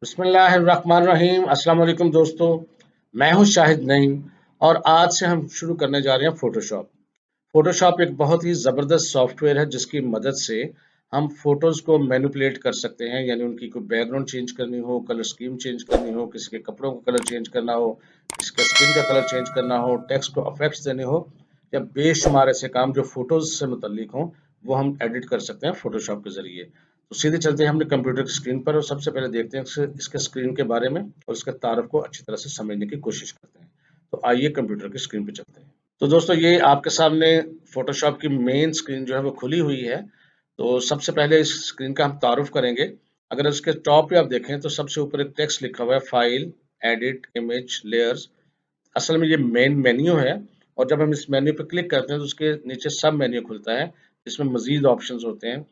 बिस्मिल्लाहिर्रहमानिर्रहीम। अस्सलाम वालेकुम दोस्तों, मैं हूं शाहिद नईम और आज से हम शुरू करने जा रहे हैं फ़ोटोशॉप। फ़ोटोशॉप एक बहुत ही ज़बरदस्त सॉफ्टवेयर है जिसकी मदद से हम फ़ोटोज़ को मैनिपुलेट कर सकते हैं, यानी उनकी कोई बैकग्राउंड चेंज करनी हो, कलर स्कीम चेंज करनी हो, किसी के कपड़ों का कलर चेंज करना हो, किसी का स्किन का कलर चेंज करना हो, टेक्स्ट को इफ़ेक्ट्स देने हो या बेशुमार ऐसे काम जो फ़ोटोज़ से मुतल्लिक हों, वो हम एडिट कर सकते हैं फ़ोटोशॉप के ज़रिए। तो सीधे चलते हैं हमने कंप्यूटर की स्क्रीन पर और सबसे पहले देखते हैं इसके स्क्रीन के बारे में और इसके तारुफ को अच्छी तरह से समझने की कोशिश करते हैं। तो आइए कंप्यूटर की स्क्रीन पे चलते हैं। तो दोस्तों ये आपके सामने फ़ोटोशॉप की मेन स्क्रीन जो है वो खुली हुई है। तो सबसे पहले इस स्क्रीन का हम तारुफ करेंगे। अगर इसके टॉप पे आप देखें तो सबसे ऊपर एक टेक्स्ट लिखा हुआ है फाइल, एडिट, इमेज, लेयर्स। असल में ये मेन मेन्यू है और जब हम इस मेन्यू पे क्लिक करते हैं तो उसके नीचे सब मेन्यू खुलता है जिसमें मज़ीद ऑप्शंस होते हैं।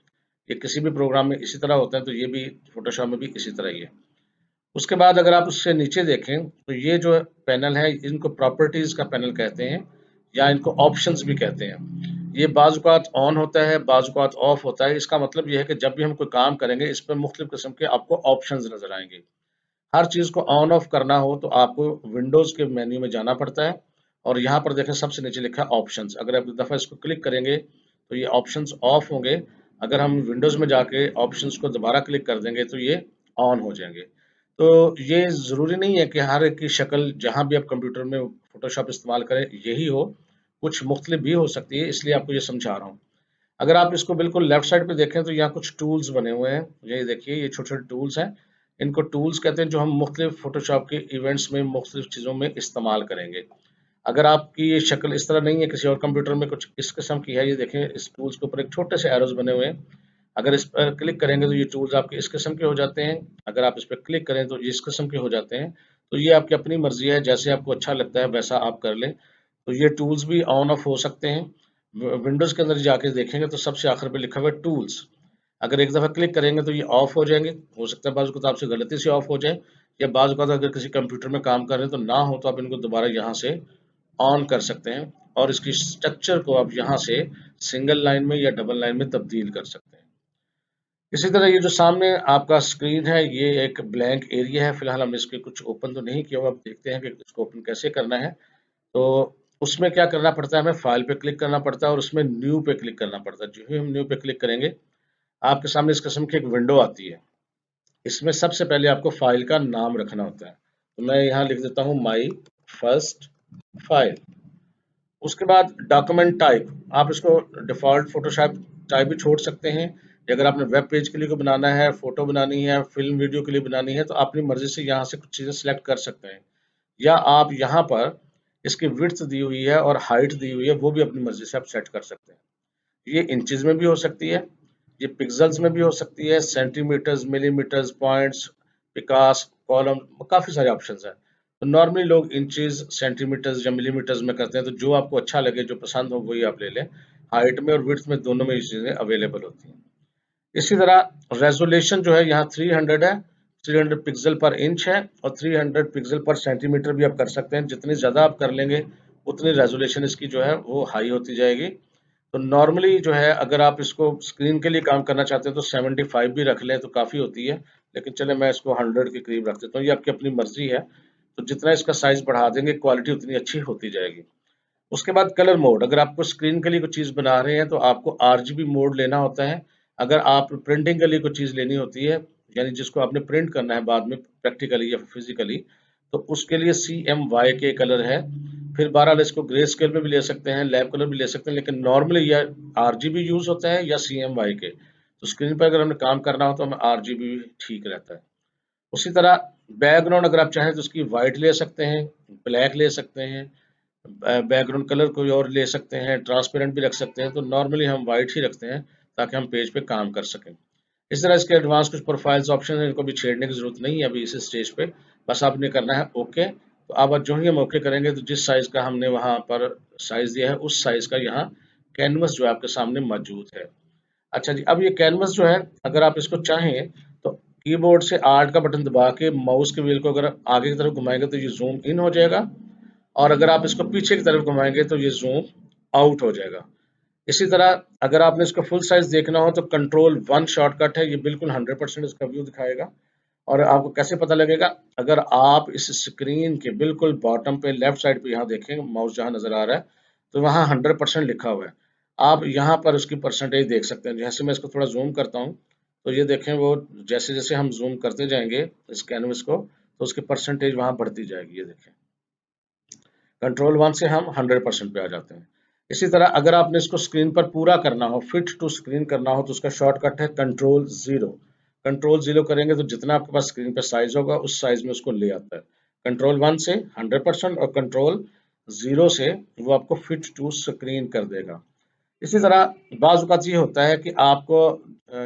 ये किसी भी प्रोग्राम में इसी तरह होता है तो ये भी फ़ोटोशॉप में भी इसी तरह ही है। उसके बाद अगर आप उससे नीचे देखें तो ये जो पैनल है इनको प्रॉपर्टीज़ का पैनल कहते हैं या इनको ऑप्शंस भी कहते हैं। ये बाज़ औक़ात ऑन होता है, बाज़ औक़ात ऑफ होता है। इसका मतलब ये है कि जब भी हम कोई काम करेंगे इस पे मुख्तलिफ़ किस्म के आपको ऑप्शंस नज़र आएँगे। हर चीज़ को ऑन ऑफ करना हो तो आपको विंडोज़ के मेन्यू में जाना पड़ता है और यहाँ पर देखें सबसे नीचे लिखा है ऑप्शंस। अगर आप एक दफ़ा इसको क्लिक करेंगे तो ये ऑप्शंस ऑफ होंगे। अगर हम विंडोज़ में जाके ऑप्शंस को दोबारा क्लिक कर देंगे तो ये ऑन हो जाएँगे। तो ये ज़रूरी नहीं है कि हर एक की शक्ल जहाँ भी आप कंप्यूटर में फ़ोटोशॉप इस्तेमाल करें यही हो, कुछ मुख्तलिफ भी हो सकती है, इसलिए आपको ये समझा रहा हूँ। अगर आप इसको बिल्कुल लेफ्ट साइड पे देखें तो यहाँ कुछ टूल्स बने हुए हैं। ये देखिए ये छोटे-छोटे टूल्स हैं। इनको टूल्स कहते हैं जो हम मुख्तलिफ फ़ोटोशॉप के इवेंट्स में मुख्तलिफ चीज़ों में इस्तेमाल करेंगे। अगर आपकी ये शक्ल इस तरह नहीं है, किसी और कंप्यूटर में कुछ इस किस्म की है, ये देखें इस टूल्स के ऊपर एक छोटे से एरोज़ बने हुए हैं। अगर इस पर क्लिक करेंगे तो ये टूल्स आपके इस किस्म के हो जाते हैं। अगर आप इस पे क्लिक करें तो ये इस किस्म के हो जाते हैं। तो ये आपकी अपनी मर्ज़ी है, जैसे आपको अच्छा लगता है वैसा आप कर लें। तो ये टूल्स भी ऑन ऑफ हो सकते हैं। विंडोज़ के अंदर जाके देखेंगे तो सबसे आखिर पे लिखा हुआ है टूल्स। अगर एक दफ़ा क्लिक करेंगे तो ये ऑफ हो जाएँगे। हो सकता है बाज़ आपसे गलती से ऑफ हो जाए या बाज़ अगर किसी कंप्यूटर में काम कर रहे हैं तो ना हो तो आप इनको दोबारा यहाँ से ऑन कर सकते हैं और इसकी स्ट्रक्चर को आप यहाँ से सिंगल लाइन में या डबल लाइन में तब्दील कर सकते हैं। इसी तरह ये जो सामने आपका स्क्रीन है ये एक ब्लैंक एरिया है। फिलहाल हम इसके कुछ ओपन तो नहीं किया हुआ, अब देखते हैं कि इसको ओपन कैसे करना है। तो उसमें क्या करना पड़ता है, हमें फाइल पे क्लिक करना पड़ता है और उसमें न्यू पे क्लिक करना पड़ता है। जो ही हम न्यू पे क्लिक करेंगे आपके सामने इस किस्म की एक विंडो आती है। इसमें सबसे पहले आपको फाइल का नाम रखना होता है। तो मैं यहाँ लिख देता हूँ माई फर्स्ट फाइल। उसके बाद डॉक्यूमेंट टाइप, आप इसको डिफ़ॉल्ट फ़ोटोशॉप टाइप भी छोड़ सकते हैं। या अगर आपने वेब पेज के लिए कोई बनाना है, फ़ोटो बनानी है, फ़िल्म वीडियो के लिए बनानी है, तो अपनी मर्ज़ी से यहाँ से कुछ चीज़ें सेलेक्ट कर सकते हैं। या आप यहाँ पर इसकी विड्थ दी हुई है और हाइट दी हुई है, वो भी अपनी मर्ज़ी से आप सेट कर सकते हैं। ये इंचेज़ में भी हो सकती है, ये पिक्सेल्स में भी हो सकती है, सेंटीमीटर्स, मिलीमीटर्स, पॉइंट्स, पिकास, कॉलम, काफ़ी सारे ऑप्शंस हैं। तो नॉर्मली लोग इंचेज़, सेंटीमीटर्स या मिलीमीटर्स में करते हैं, तो जो आपको अच्छा लगे, जो पसंद हो वही आप ले लें। हाइट में और विड्थ में दोनों में ये चीज़ें अवेलेबल होती हैं। इसी तरह रेज़ोल्यूशन जो है यहाँ 300 है, 300 पिक्सल पर इंच है और 300 पिक्सल पर सेंटीमीटर भी आप कर सकते हैं। जितनी ज़्यादा आप कर लेंगे, उतनी रेज़ोल्यूशन इसकी जो है वो हाई होती जाएगी। तो नॉर्मली जो है अगर आप इसको स्क्रीन के लिए काम करना चाहते हैं तो 75 भी रख लें तो काफ़ी होती है। लेकिन चलें मैं इसको 100 के करीब रख देता हूँ, ये आपकी अपनी मर्ज़ी है। तो जितना इसका साइज़ बढ़ा देंगे क्वालिटी उतनी अच्छी होती जाएगी। उसके बाद कलर मोड, अगर आपको स्क्रीन के लिए कोई चीज़ बना रहे हैं तो आपको आरजीबी मोड लेना होता है। अगर आप प्रिंटिंग के लिए कोई चीज़ लेनी होती है, यानी जिसको आपने प्रिंट करना है बाद में प्रैक्टिकली या फिज़िकली, तो उसके लिए CMYK कलर है। फिर बहरहाल इसको ग्रे स्केल में भी ले सकते हैं, लैब कलर भी ले सकते हैं, लेकिन नॉर्मली या आरजीबी यूज़ होता है या CMYK। तो स्क्रीन पर अगर हमें काम करना हो तो हमें आरजीबी ठीक रहता है। उसी तरह बैकग्राउंड अगर आप चाहें तो उसकी व्हाइट ले सकते हैं, ब्लैक ले सकते हैं, बैकग्राउंड कलर कोई और ले सकते हैं, ट्रांसपेरेंट भी रख सकते हैं। तो नॉर्मली हम व्हाइट ही रखते हैं ताकि हम पेज पे काम कर सकें। इस तरह इसके एडवांस कुछ प्रोफाइल्स ऑप्शन हैं, इनको भी छेड़ने की ज़रूरत नहीं है अभी इस स्टेज पे। बस आपने करना है ओके। तो अब जो ही हम ओके करेंगे तो जिस साइज़ का हमने वहाँ पर साइज़ दिया है उस साइज़ का यहाँ कैनवस जो है आपके सामने मौजूद है। अच्छा जी, अब ये कैनवस जो है अगर आप इसको चाहें तो कीबोर्ड से आर्ट का बटन दबा के माउस के व्हील को अगर आगे की तरफ घुमाएँगे तो ये ज़ूम इन हो जाएगा और अगर आप इसको पीछे की तरफ घुमाएँगे तो ये ज़ूम आउट हो जाएगा। इसी तरह अगर आपने इसका फुल साइज़ देखना हो तो कंट्रोल 1 शॉर्टकट है, ये बिल्कुल 100% इसका व्यू दिखाएगा। और आपको कैसे पता लगेगा? अगर आप इस स्क्रीन के बिल्कुल बॉटम पे लेफ्ट साइड पे यहाँ देखें, माउस जहाँ नज़र आ रहा है, तो वहाँ 100% लिखा हुआ है। आप यहाँ पर उसकी परसेंटेज देख सकते हैं। जैसे मैं इसको थोड़ा ज़ूम करता हूँ, तो ये देखें वो जैसे-जैसे हम ज़ूम करते जाएँगे इस कैनवस को, तो उसकी परसेंटेज वहाँ बढ़ती जाएगी, ये देखें। कंट्रोल 1 से हम 100% पे आ जाते हैं। इसी तरह अगर आपने इसको स्क्रीन पर पूरा करना हो, फिट टू स्क्रीन करना हो, तो उसका शॉर्टकट है कंट्रोल 0। कंट्रोल 0 करेंगे तो जितना आपके पास स्क्रीन पे साइज होगा उस साइज में उसको ले आता है। कंट्रोल 1 से 100% और कंट्रोल 0 से वो आपको फिट टू स्क्रीन कर देगा। इसी तरह बाज़ औक़ात ये होता है कि आपको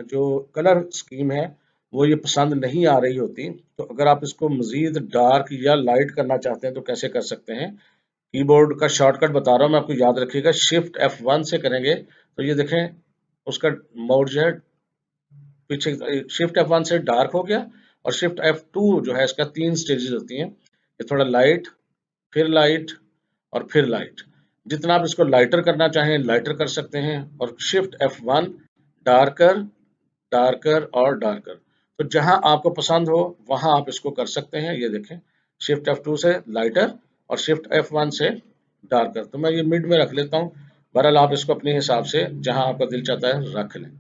जो कलर स्कीम है वो ये पसंद नहीं आ रही होती, तो अगर आप इसको मज़ीद डार्क या लाइट करना चाहते हैं तो कैसे कर सकते हैं? कीबोर्ड का शॉर्टकट बता रहा हूँ मैं आपको, याद रखिएगा। शिफ्ट F1 से करेंगे तो ये देखें उसका मोड जो है पीछे शिफ्ट F1 से डार्क हो गया, और शिफ्ट F2 जो है इसका 3 स्टेजेस होती हैं। ये थोड़ा लाइट, फिर लाइट और फिर लाइट। जितना आप इसको लाइटर करना चाहें लाइटर कर सकते हैं, और शिफ्ट F1 डार्कर, डार्कर और डार्कर। तो जहां आपको पसंद हो वहां आप इसको कर सकते हैं। ये देखें, शिफ्ट F2 से लाइटर और शिफ्ट F1 से डार्कर। तो मैं ये मिड में रख लेता हूँ। बहरहाल आप इसको अपने हिसाब से जहां आपका दिल चाहता है रख लें।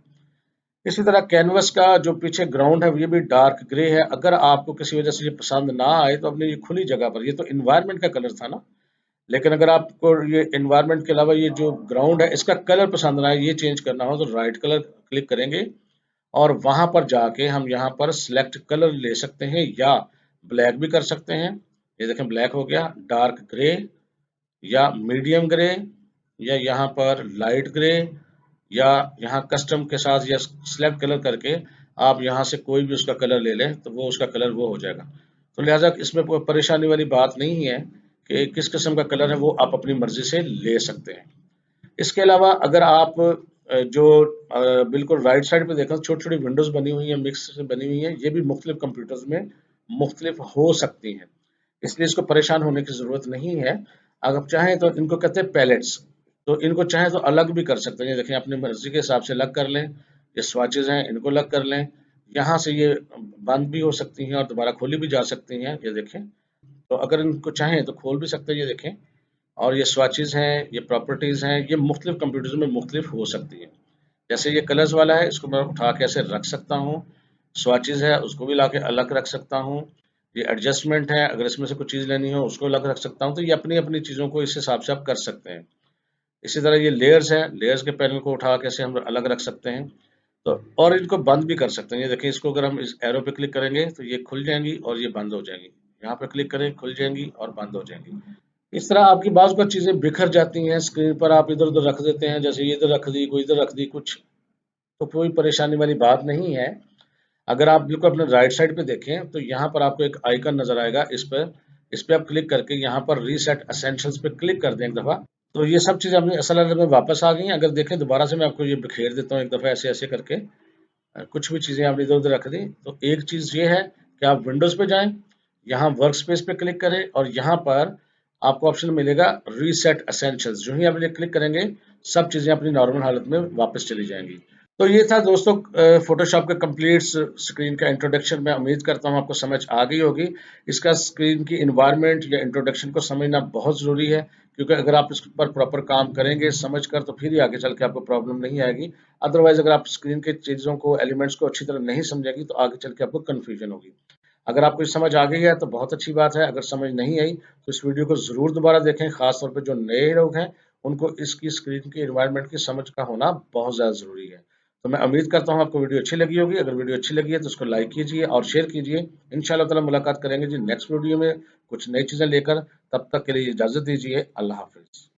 इसी तरह कैनवस का जो पीछे ग्राउंड है ये भी डार्क ग्रे है। अगर आपको किसी वजह से ये पसंद ना आए तो अपनी ये खुली जगह पर, ये तो इन्वायरमेंट का कलर था ना, लेकिन अगर आपको ये एनवायरनमेंट के अलावा ये जो ग्राउंड है इसका कलर पसंद ना आए, ये चेंज करना हो, तो राइट कलर क्लिक करेंगे और वहां पर जाके हम यहाँ पर सिलेक्ट कलर ले सकते हैं, या ब्लैक भी कर सकते हैं। ये देखें ब्लैक हो गया, डार्क ग्रे या मीडियम ग्रे, या यहाँ पर लाइट ग्रे, या यहाँ कस्टम के साथ या सिलेक्ट कलर करके आप यहाँ से कोई भी उसका कलर ले लें तो वो उसका कलर वो हो जाएगा। तो लिहाजा इसमें कोई परेशानी वाली बात नहीं है कि किस किस्म का कलर है वो आप अपनी मर्जी से ले सकते हैं। इसके अलावा अगर आप बिल्कुल राइट साइड पे देखें, छोटी छोटी विंडोज बनी हुई है, मिक्स से बनी हुई है, ये भी मुख्तलिफ कंप्यूटर्स में मुख्तलिफ हो सकती हैं, इसलिए इसको परेशान होने की जरूरत नहीं है। अगर आप चाहें तो इनको कहते हैं पैलेट्स, तो इनको चाहें तो अलग भी कर सकते हैं। ये देखें अपनी मर्जी के हिसाब से अलग कर लें। ये स्वाचेज हैं इनको अलग कर लें। यहाँ से ये बंद भी हो सकती हैं और दोबारा खोली भी जा सकती हैं। ये देखें, तो अगर इनको चाहें तो खोल भी सकते हैं, ये देखें। और ये स्वाचेज हैं, ये प्रॉपर्टीज हैं, ये मुख्तलिफ कंप्यूटर्स में मुख्तलिफ हो सकती है। जैसे ये कलर्स वाला है, इसको मैं उठा के ऐसे रख सकता हूँ। स्वाचेज है उसको भी लाके अलग रख सकता हूँ। ये एडजस्टमेंट है, अगर इसमें से कुछ चीज़ लेनी हो उसको अलग रख सकता हूँ। तो ये अपनी अपनी चीज़ों को इस हिसाब से आप कर सकते हैं। इसी तरह ये लेयर्स है, लेयर्स के पैनल को उठा के ऐसे हम अलग रख सकते हैं। तो और इनको बंद भी कर सकते हैं। ये देखिए, इसको अगर हम इस एरो पे क्लिक करेंगे तो ये खुल जाएंगी और ये बंद हो जाएंगी। यहाँ पे क्लिक करें, खुल जाएंगी और बंद हो जाएंगी। इस तरह आपकी बाज़ कुछ चीज़ें बिखर जाती हैं स्क्रीन पर, आप इधर-उधर रख देते हैं, जैसे ये इधर रख दी, कोई इधर रख दी कुछ, तो कोई परेशानी वाली बात नहीं है। अगर आप बिल्कुल अपने राइट साइड पे देखें तो यहाँ पर आपको एक आइकन नज़र आएगा, इस पे आप क्लिक करके यहाँ पर रीसेट एसेंशियल्स पे क्लिक कर दें एक दफ़ा, तो ये सब चीज़ें अपनी असल हालत में वापस आ गई हैं। अगर देखें दोबारा से मैं आपको ये बिखेर देता हूँ एक दफ़ा ऐसे-ऐसे करके, कुछ भी चीज़ें आपने इधर-उधर रख दी, तो एक चीज़ ये है कि आप विंडोज़ पे जाएँ, यहाँ वर्कस्पेस पे क्लिक करें और यहाँ पर आपको ऑप्शन मिलेगा रीसेट एसेंशियल्स। जो ही आप ये क्लिक करेंगे, सब चीज़ें अपनी नॉर्मल हालत में वापस चली जाएँगी। तो ये था दोस्तों फ़ोटोशॉप का कंप्लीट स्क्रीन का इंट्रोडक्शन। मैं उम्मीद करता हूँ आपको समझ आ गई होगी। इसका स्क्रीन की एनवायरनमेंट या इंट्रोडक्शन को समझना बहुत ज़रूरी है, क्योंकि अगर आप इस पर प्रॉपर काम करेंगे समझ कर, तो फिर ही आगे चल के आपको प्रॉब्लम नहीं आएगी। अदरवाइज़ अगर आप स्क्रीन के चीज़ों को, एलिमेंट्स को अच्छी तरह नहीं समझेंगी तो आगे चल के आपको कन्फ्यूजन होगी। अगर आपको ये समझ आ गई है तो बहुत अच्छी बात है। अगर समझ नहीं आई तो इस वीडियो को ज़रूर दोबारा देखें। ख़ास तौर पे जो नए लोग हैं उनको इसकी स्क्रीन की एनवायरनमेंट की समझ का होना बहुत ज़्यादा ज़रूरी है। तो मैं उम्मीद करता हूँ आपको वीडियो अच्छी लगी होगी। अगर वीडियो अच्छी लगी है तो उसको लाइक कीजिए और शेयर कीजिए। इंशाअल्लाह ताला मुलाकात करेंगे जी नेक्स्ट वीडियो में कुछ नई चीज़ें लेकर। तब तक के लिए इजाज़त दीजिए। अल्लाह हाफ़िज़।